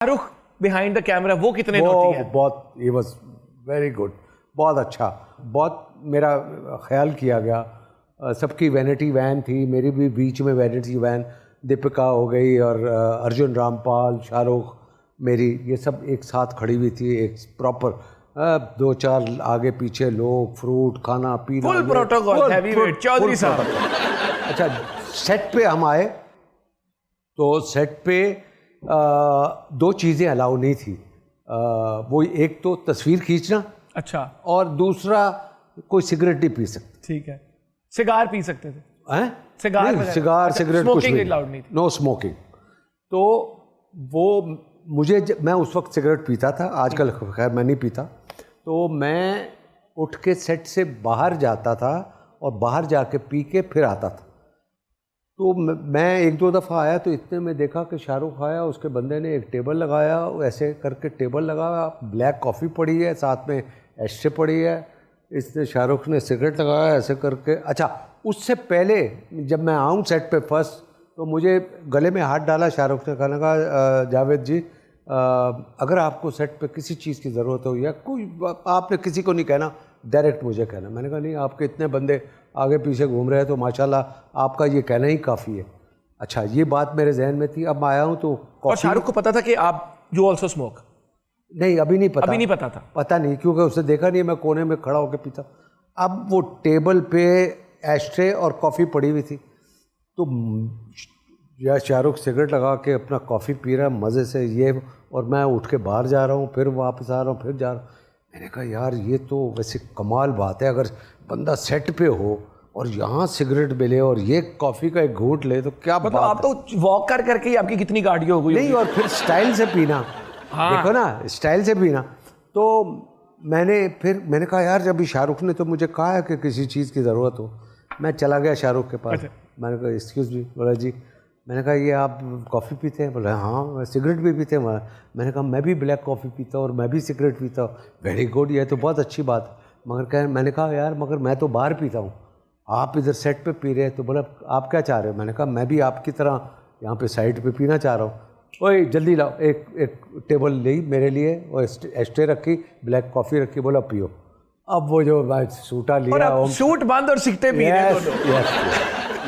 Shahrukh behind the camera वो कितने naughty है? बहुत, ही वाज वेरी गुड, बहुत अच्छा, बहुत मेरा ख्याल किया गया। सबकी वैनिटी वैन थी, मेरी भी बीच में वैनिटी वैन, दीपिका हो गई और अर्जुन रामपाल, शाहरुख, मेरी, ये सब एक साथ खड़ी हुई थी, एक प्रॉपर 2-4 आगे पीछे लोग, फ्रूट खाना पीना, फुल प्रोटोकॉल, हैवीवेट चौधरी साहब। अच्छा, सेट पे हम आए तो सेट पे 2 चीज़ें अलाउ नहीं थी। वो एक तो तस्वीर खींचना, अच्छा, और दूसरा कोई सिगरेट नहीं पी सकते। ठीक है, सिगार पी सकते थे? हैं? सिगार सिगरेट कुछ नहीं, नो स्मोकिंग। तो वो मैं उस वक्त सिगरेट पीता था, आजकल खैर मैं नहीं पीता। तो मैं उठ के सेट से बाहर जाता था और बाहर जाके पी के फिर आता था। तो मैं 1-2 दफ़ा आया तो इतने में देखा कि शाहरुख आया, उसके बंदे ने एक टेबल लगाया, ऐसे करके टेबल लगाया, ब्लैक कॉफ़ी पड़ी है, साथ में एस्ट्रे पड़ी है, इसने शाहरुख ने सिगरेट लगाया ऐसे करके। अच्छा, उससे पहले जब मैं आऊँ सेट पे फर्स्ट, तो मुझे गले में हाथ डाला शाहरुख ने, कहा जावेद जी अगर आपको सेट पे किसी चीज़ की ज़रूरत हो या कोई, आपने किसी को नहीं कहना, डायरेक्ट मुझे कहना। मैंने कहा नहीं, आपके इतने बंदे आगे पीछे घूम रहे हैं तो माशाल्लाह आपका ये कहना ही काफ़ी है। अच्छा, ये बात मेरे जहन में थी। अब आया हूँ तो और शाहरुख को पता था कि आप यू ऑल्सो स्मोक? नहीं, अभी नहीं पता। अभी नहीं पता था? पता नहीं, क्योंकि उसने देखा नहीं, मैं कोने में खड़ा होकर पीता। अब वो टेबल पे एस्ट्रे और कॉफ़ी पड़ी हुई थी, तो या शाहरुख सिगरेट लगा के अपना कॉफ़ी पी रहा है मज़े से, ये, और मैं उठ के बाहर जा रहा हूँ, फिर वापस आ रहा हूँ, फिर जा रहा हूँ। मैंने कहा यार ये तो वैसे कमाल बात है, अगर बंदा सेट पे हो और यहाँ सिगरेट मिले और ये कॉफ़ी का एक घूंट ले तो क्या मतलब आप तो वॉक कर करके ही आपकी कितनी गाड़ियाँ हो गई नहीं, और फिर स्टाइल से पीना। हाँ। देखो ना, स्टाइल से पीना। तो मैंने कहा यार जब भी शाहरुख ने तो मुझे कहा है कि किसी चीज़ की ज़रूरत हो, मैं चला गया शाहरुख के पास। अच्छा। मैंने कहा एक्सक्यूज़ मी, बोला जी, मैंने कहा ये आप कॉफ़ी पीते हैं? बोला हाँ। मैं सिगरेट भी पीते हैं? मैंने कहा मैं भी ब्लैक कॉफ़ी पीता हूँ और मैं भी सिगरेट पीता हूँ। वेरी गुड, ये तो बहुत अच्छी बात है। मगर मैंने कहा यार मगर मैं तो बाहर पीता हूँ, आप इधर सेट पे पी रहे हैं, तो बोला आप क्या चाह रहे हो? मैंने कहा मैं भी आपकी तरह यहाँ पे साइड पे पीना चाह रहा हूँ। ओए जल्दी लाओ, एक टेबल ली मेरे लिए और एस्ट्रे रखी, ब्लैक कॉफ़ी रखी, बोला पियो। अब वो जो सूटा लिया, सूट बंद और सिगरेट पी रहे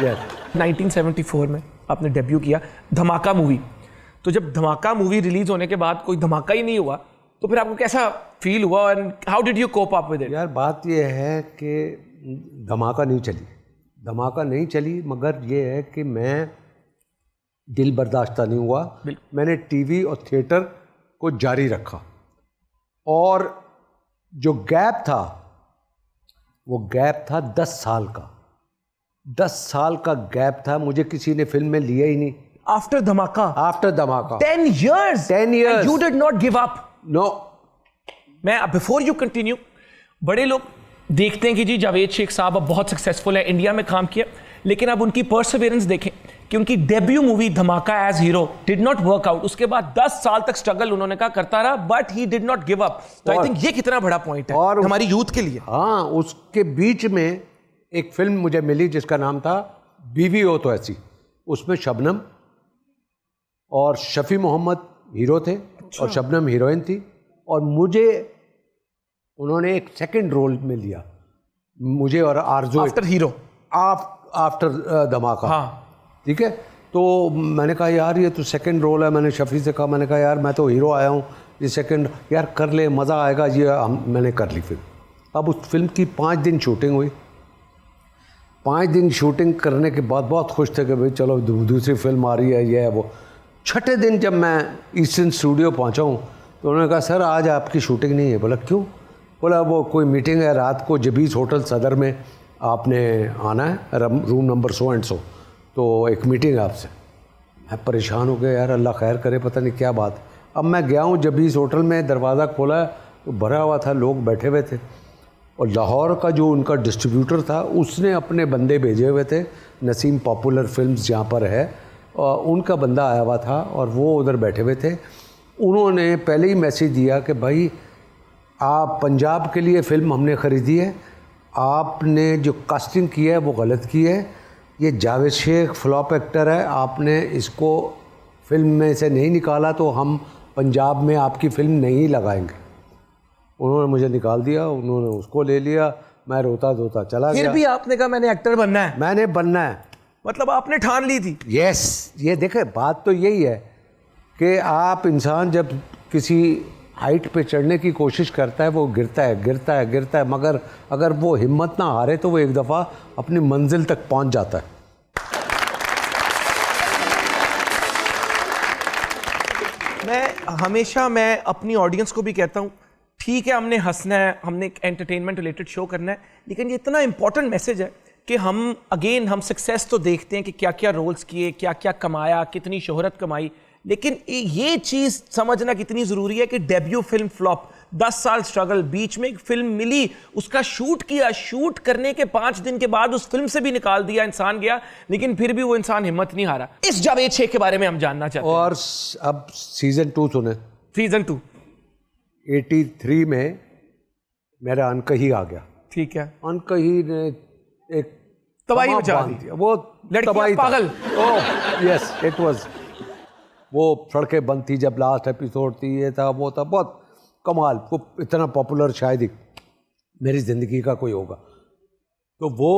हैं। 1974 में आपने डेब्यू किया धमाका मूवी। तो जब धमाका मूवी रिलीज होने के बाद कोई धमाका ही नहीं हुआ तो फिर आपको कैसा फील हुआ and how did you cope up with it? यार बात ये है कि धमाका नहीं चली, मगर ये है कि मैं दिल बर्दाश्त नहीं हुआ। मैंने टीवी और थिएटर को जारी रखा, और जो गैप था वो गैप था 10 साल का। 10 साल का गैप था, मुझे किसी ने फिल्म में लिया ही नहीं। आफ्टर धमाका 10 years and you did not give up? No. मैं बिफोर यू कंटिन्यू, बड़े लोग देखते हैं कि जी जावेद शेख साहब अब बहुत सक्सेसफुल है, इंडिया में काम किया, लेकिन अब उनकी परसिवियरेंस देखें कि उनकी debut movie Dhamaka as hero did not work out. उसके बाद 10 साल तक स्ट्रगल उन्होंने कहा करता रहा, but he did not give up. तो आई थिंक ये कितना बड़ा पॉइंट है और हमारी यूथ के लिए। हाँ, उसके बीच में एक फिल्म मुझे मिली जिसका नाम था बीवी हो तो ऐसी। उसमें शबनम और शफी मोहम्मद हीरो थे। अच्छा। और शबनम हीरोइन थी, और मुझे उन्होंने एक सेकंड रोल में लिया, मुझे और आरज़ू, आफ्टर हीरो, आफ्टर धमाका। हाँ, ठीक है। तो मैंने कहा यार ये तो सेकंड रोल है। मैंने शफी से कहा, मैंने कहा यार मैं तो हीरो आया हूँ, ये सेकंड यार कर ले, मज़ा आएगा। मैंने कर ली फिल्म। अब उस फिल्म की 5 दिन शूटिंग हुई। 5 दिन शूटिंग करने के बाद बहुत खुश थे कि भाई चलो दूसरी फिल्म आ रही है, ये है वो। 6ठे दिन जब मैं ईस्टर्न स्टूडियो पहुंचा हूँ तो उन्होंने कहा सर आज आपकी शूटिंग नहीं है। बोला क्यों? बोला वो कोई मीटिंग है रात को जबीस होटल सदर में, आपने आना है, room number so and so, तो एक मीटिंग है आपसे। मैं परेशान हो गया, यार अल्लाह खैर करे, पता नहीं क्या बात। अब मैं गया हूँ जबीस होटल में, दरवाज़ा खोला तो भरा हुआ था, लोग बैठे हुए थे, और लाहौर का जो उनका डिस्ट्रीब्यूटर था उसने अपने बंदे भेजे हुए थे, नसीम पॉपुलर फिल्म्स जहाँ पर है, उनका बंदा आया हुआ था और वो उधर बैठे हुए थे। उन्होंने पहले ही मैसेज दिया कि भाई आप पंजाब के लिए फ़िल्म हमने ख़रीदी है, आपने जो कास्टिंग की है वो गलत की है, ये जावेद शेख फ्लॉप एक्टर है, आपने इसको फिल्म में से नहीं निकाला तो हम पंजाब में आपकी फिल्म नहीं लगाएंगे। उन्होंने मुझे निकाल दिया, उन्होंने उसको ले लिया, मैं रोता धोता चला गया। फिर भी आपने कहा मैंने एक्टर बनना है, मैंने बनना है, मतलब आपने ठान ली थी। यस। ये देखे बात तो यही है कि आप इंसान जब किसी हाइट पे चढ़ने की कोशिश करता है वो गिरता है गिरता है गिरता है, मगर अगर वो हिम्मत ना हारे तो वो एक दफ़ा अपनी मंजिल तक पहुंच जाता है। मैं अपनी ऑडियंस को भी कहता हूँ, ठीक है हमने हंसना है, हमने एक एंटरटेनमेंट रिलेटेड शो करना है, लेकिन ये इतना इंपॉर्टेंट मैसेज है कि हम सक्सेस तो देखते हैं कि क्या क्या रोल्स किए, क्या क्या कमाया, कितनी शोहरत कमाई, लेकिन ये चीज़ समझना कितनी ज़रूरी है कि डेब्यू फिल्म फ्लॉप, 10 साल स्ट्रगल, बीच में एक फिल्म मिली, उसका शूट किया, शूट करने के 5 दिन के बाद उस फिल्म से भी निकाल दिया, इंसान गया, लेकिन फिर भी वो इंसान हिम्मत नहीं हारा। इस जावेद शेख के बारे में हम जानना चाहते हैं। और अब सीज़न 2 सुने। सीजन 2 83 में मेरा अनकही आ गया। ठीक है, अनकही ने एक तबाही मचा दी, वो लड़कियां पागल। Oh yes it was. वो सड़कें बंद थी जब लास्ट एपिसोड थी, ये था वो था, बहुत कमाल। वो इतना पॉपुलर शायद ही मेरी ज़िंदगी का कोई होगा। तो वो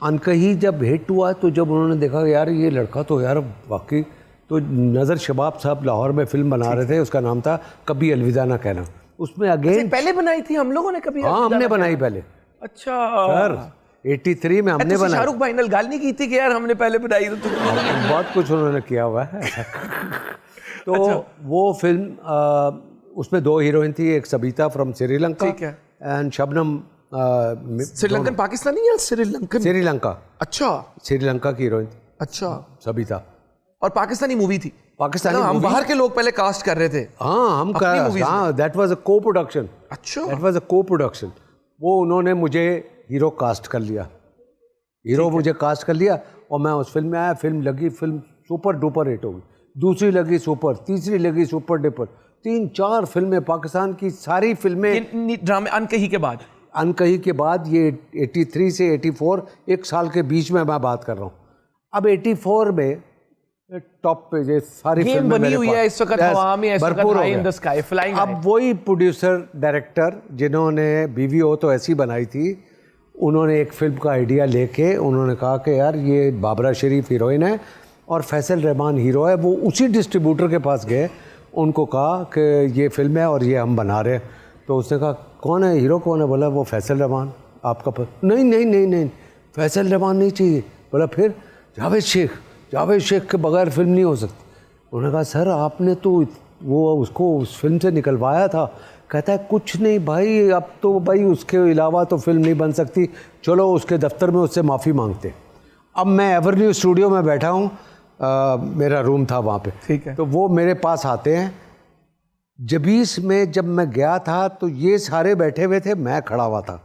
अनकही जब हिट हुआ तो जब उन्होंने देखा यार ये लड़का तो यार वाकई, तो नज़र शबाब साहब लाहौर में फिल्म बना रहे थे, उसका नाम था कभी अलविदा ना कहना। उसमें अगेन पहले बनाई थी हम लोगों ने कभी? हाँ हमने बनाई पहले। अच्छा सर 83 में हमने बनाई। शाहरुख भाई ने गाल नहीं की थी कि यार हमने पहले बनाई तो तुम? बहुत कुछ उन्होंने किया हुआ है। तो अच्छा। वो फिल्म उसमें 2 हीरोइन थी, एक सबिता फ्रॉम श्रीलंका एंड शबनम श्रीलंकन पाकिस्तानी या श्रीलंकन? श्रीलंका। अच्छा, श्रीलंका की हीरोइन। अच्छा, सबिता। और पाकिस्तानी मूवी थी? पाकिस्तानी हम बाहर के लोग पहले कास्ट कर रहे थे। हाँ हम हाँ, दैट वाज अ को प्रोडक्शन। अच्छा, दैट वाज अ को प्रोडक्शन। वो उन्होंने मुझे हीरो कास्ट कर लिया, हीरो मुझे कास्ट कर लिया और मैं उस फिल्म में आया। फिल्म लगी, फिल्म सुपर डुपर हिट हो गई, दूसरी लगी सुपर, तीसरी लगी सुपर डुपर, 3-4 फिल्में, पाकिस्तान की सारी फिल्में ड्रामे अनकही के बाद। अनकही के बाद ये 83 से 84 1 साल के बीच में मैं बात कर रहा हूँ। अब 84 में टॉप पे ये सारी फिल्में बनी हुई है इस वक्त, हवा में इस वक्त, high in the sky, flying. अब वही प्रोड्यूसर डायरेक्टर जिन्होंने बीवी हो तो ऐसी बनाई थी, उन्होंने एक फिल्म का आइडिया लेके उन्होंने कहा कि यार ये बाबरा शरीफ हीरोइन है और फैसल रहमान हीरो है। वो उसी डिस्ट्रीब्यूटर के पास गए, उनको कहा कि ये फिल्म है और ये हम बना रहे हैं। तो उसने कहा कौन है हीरो, कौन है? बोला वो फैसल रहमान। आपका नहीं नहीं नहीं नहीं फैसल रहमान नहीं चाहिए। बोला फिर? जावेद शेख, जावेद शेख के बगैर फिल्म नहीं हो सकती। उन्होंने कहा सर आपने तो वो उसको उस फिल्म से निकलवाया था। कहता है कुछ नहीं भाई, अब तो भाई उसके अलावा तो फिल्म नहीं बन सकती, चलो उसके दफ्तर में उससे माफ़ी मांगते। अब मैं एवरन्यू स्टूडियो में बैठा हूँ, मेरा रूम था वहाँ पे, ठीक है। तो वो मेरे पास आते हैं। जबीस में जब मैं गया था तो ये सारे बैठे हुए थे, मैं खड़ा हुआ था।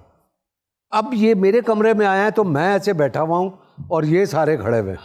अब ये मेरे कमरे में आया है तो मैं ऐसे बैठा हुआ हूँ और ये सारे खड़े हुए हैं।